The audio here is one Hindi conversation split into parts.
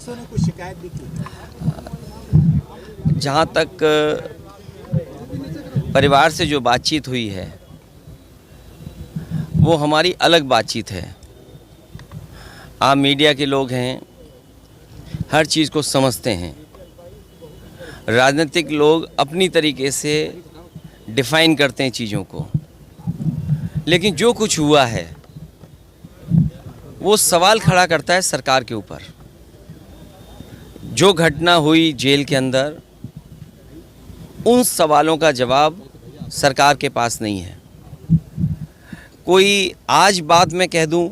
सदस्यों ने कुछ शिकायत भी की? जहाँ तक परिवार से जो बातचीत हुई है वो हमारी अलग बातचीत है। आप मीडिया के लोग हैं, हर चीज़ को समझते हैं। राजनीतिक लोग अपनी तरीके से डिफ़ाइन करते हैं चीज़ों को, लेकिन जो कुछ हुआ है वो सवाल खड़ा करता है सरकार के ऊपर। जो घटना हुई जेल के अंदर, उन सवालों का जवाब सरकार के पास नहीं है। कोई आज बात मैं कह दूं,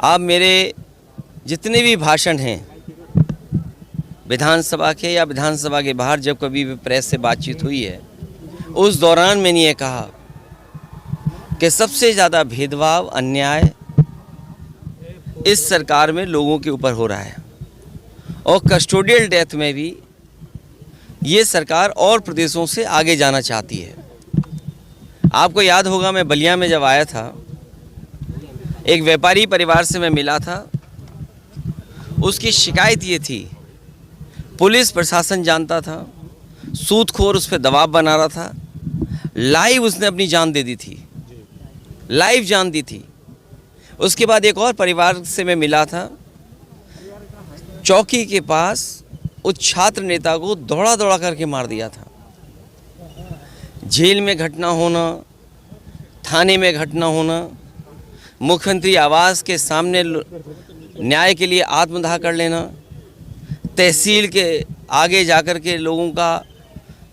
आप मेरे जितने भी भाषण हैं विधानसभा के या विधानसभा के बाहर, जब कभी भी प्रेस से बातचीत हुई है, उस दौरान मैंने ये कहा कि सबसे ज़्यादा भेदभाव, अन्याय इस सरकार में लोगों के ऊपर हो रहा है। और कस्टोडियल डेथ में भी ये सरकार और प्रदेशों से आगे जाना चाहती है। आपको याद होगा, मैं बलिया में जब आया था, एक व्यापारी परिवार से मैं मिला था। उसकी शिकायत ये थी, पुलिस प्रशासन जानता था, सूदखोर उस पर दबाव बना रहा था। लाइव उसने अपनी जान दे दी थी, लाइव जान दी थी। उसके बाद एक और परिवार से मैं मिला था, चौकी के पास उस छात्र नेता को दौड़ा दौड़ा करके मार दिया था। जेल में घटना होना, थाने में घटना होना, मुख्यमंत्री आवास के सामने न्याय के लिए आत्मदाह कर लेना, तहसील के आगे जाकर के लोगों का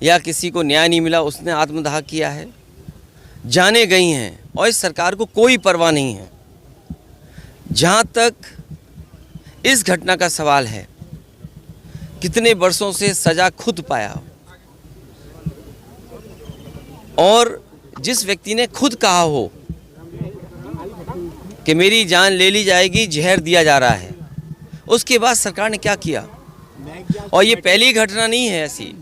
या किसी को न्याय नहीं मिला, उसने आत्मदाह किया है। जाने गई हैं और इस सरकार को कोई परवाह नहीं है। जहाँ तक इस घटना का सवाल है, कितने वर्षों से सज़ा खुद पाया, और जिस व्यक्ति ने खुद कहा हो कि मेरी जान ले ली जाएगी, जहर दिया जा रहा है, उसके बाद सरकार ने क्या किया। और ये पहली घटना नहीं है ऐसी।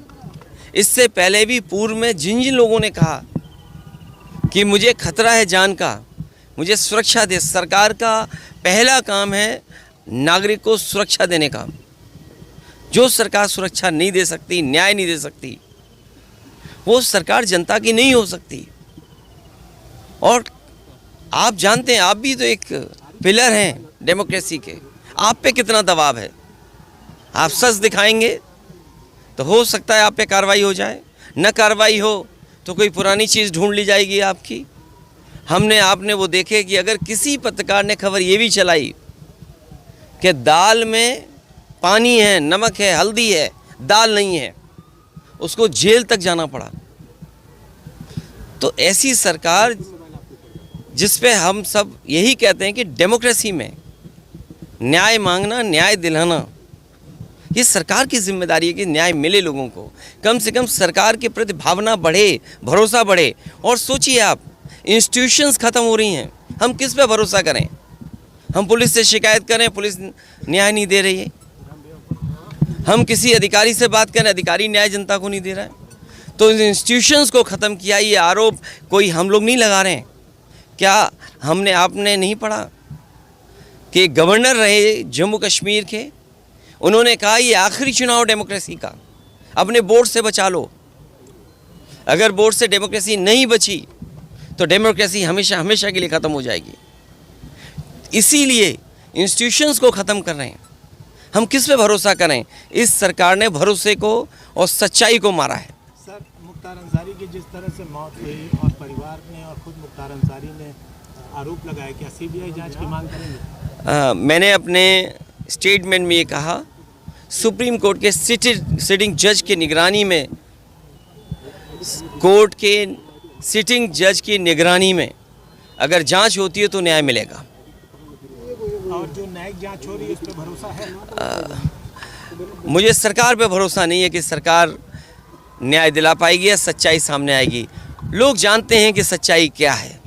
इससे पहले भी पूर्व में जिन जिन लोगों ने कहा कि मुझे खतरा है जान का, मुझे सुरक्षा दे, सरकार का पहला काम है नागरिक को सुरक्षा देने का। जो सरकार सुरक्षा नहीं दे सकती, न्याय नहीं दे सकती, वो सरकार जनता की नहीं हो सकती। और आप जानते हैं, आप भी तो एक पिलर हैं डेमोक्रेसी के, आप पे कितना दबाव है। आप सच दिखाएंगे तो हो सकता है आप पे कार्रवाई हो जाए, न कार्रवाई हो तो कोई पुरानी चीज़ ढूंढ ली जाएगी आपकी। आपने वो देखे कि अगर किसी पत्रकार ने खबर ये भी चलाई कि दाल में पानी है, नमक है, हल्दी है, दाल नहीं है, उसको जेल तक जाना पड़ा। तो ऐसी सरकार जिस पे हम सब यही कहते हैं कि डेमोक्रेसी में न्याय मांगना, न्याय दिलाना, ये सरकार की जिम्मेदारी है कि न्याय मिले लोगों को। कम से कम सरकार के प्रति भावना बढ़े, भरोसा बढ़े। और सोचिए आप, इंस्टीट्यूशंस ख़त्म हो रही हैं, हम किस पे भरोसा करें। हम पुलिस से शिकायत करें, पुलिस न्याय नहीं दे रही है। हम किसी अधिकारी से बात करें, अधिकारी न्याय जनता को नहीं दे रहा है। तो इन इंस्टीट्यूशंस को ख़त्म किया, ये आरोप कोई हम लोग नहीं लगा रहे हैं। क्या आपने नहीं पढ़ा कि गवर्नर रहे जम्मू कश्मीर के, उन्होंने कहा ये आखिरी चुनाव डेमोक्रेसी का, अपने वोट से बचा लो। अगर वोट से डेमोक्रेसी नहीं बची तो डेमोक्रेसी हमेशा हमेशा के लिए ख़त्म हो जाएगी। इसीलिए इंस्टीट्यूशंस को ख़त्म कर रहे हैं। हम किस पे भरोसा करें। इस सरकार ने भरोसे को और सच्चाई को मारा है। सर, मुख्तार अंसारी की जिस तरह से मौत हुई और परिवार ने और खुद मुख्तार अंसारी ने आरोप लगाया, क्या सीबीआई जांच की मांग करेंगे? मैंने अपने स्टेटमेंट में ये कहा, सुप्रीम कोर्ट के सिटिंग जज की निगरानी में, कोर्ट के सिटिंग जज की निगरानी में अगर जांच होती है तो न्याय मिलेगा। और जो न्यायिक जांच हो रही है उस पर भरोसा है? मुझे सरकार पे भरोसा नहीं है कि सरकार न्याय दिला पाएगी या सच्चाई सामने आएगी। लोग जानते हैं कि सच्चाई क्या है।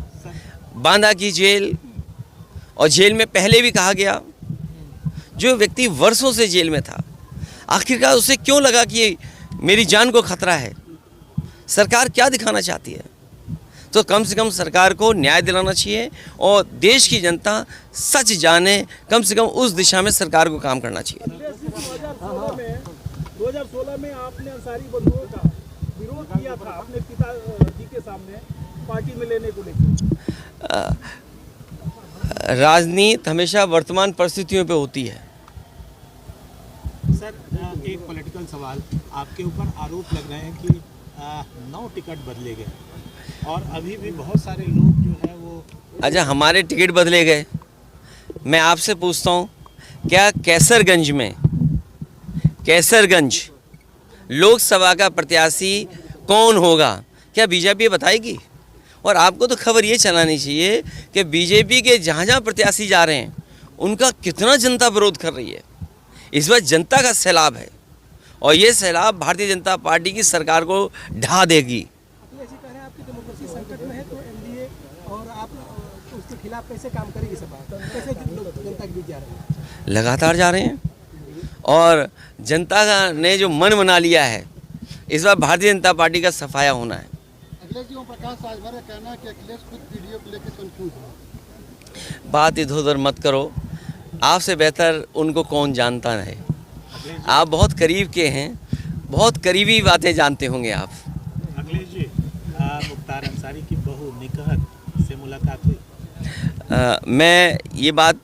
बांदा की जेल, और जेल में पहले भी कहा गया, जो व्यक्ति वर्षों से जेल में था, आखिरकार उसे क्यों लगा कि मेरी जान को खतरा है। सरकार क्या दिखाना चाहती है। तो कम से कम सरकार को न्याय दिलाना चाहिए और देश की जनता सच जाने, कम से कम उस दिशा में सरकार को काम करना चाहिए। 2016 में आपने अंसारी बंधुओं का विरोध किया था अपने पिताजी के सामने पार्टी में लेने को लेकर। राजनीति हमेशा वर्तमान परिस्थितियों पे होती है। सर, एक पॉलिटिकल सवाल, आपके ऊपर आरोप लग रहे हैं कि 9 टिकट बदले गए और अभी भी बहुत सारे लोग जो है वो। अच्छा, हमारे टिकट बदले गए। मैं आपसे पूछता हूँ, क्या कैसरगंज लोकसभा का प्रत्याशी कौन होगा, क्या बीजेपी बताएगी? और आपको तो खबर ये चलानी चाहिए कि बीजेपी के जहाँ जहाँ प्रत्याशी जा रहे हैं उनका कितना जनता विरोध कर रही है। इस बार जनता का सैलाब है और ये सैलाब भारतीय जनता पार्टी की सरकार को ढा देगी। आपकी डेमोक्रेसी संकट में है तो एनडीए और आप उसके खिलाफ कैसे काम करेगी सरकार, कैसे जनता के बीच जा रहे हैं? लगातार जा रहे हैं और जनता ने जो मन बना लिया है, इस बार भारतीय जनता पार्टी का सफाया होना है। अखिलेश जी, ओम प्रकाश राजभर का कहना है कि अखिलेश खुद वीडियो को लेकर कंफ्यूज है। बात इधर उधर मत करो, आपसे बेहतर उनको कौन जानता है। आप बहुत करीब के हैं, बहुत करीबी बातें जानते होंगे आप। अखिलेश जी, मुख्तार अंसारी की बहू निकहत से मुलाकात हुई? मैं ये बात,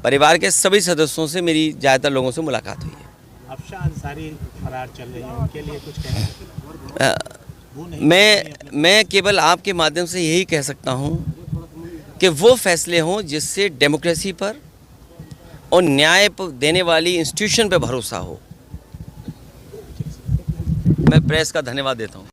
परिवार के सभी सदस्यों से, मेरी ज़्यादातर लोगों से मुलाकात हुई है। अफशान अंसारी फरार चल रही है, उनके लिए कुछ कहना? मैं केवल आपके माध्यम से यही कह सकता हूं कि वो फैसले हों जिससे डेमोक्रेसी पर और न्याय देने वाली इंस्टीट्यूशन पर भरोसा हो। मैं प्रेस का धन्यवाद देता हूं।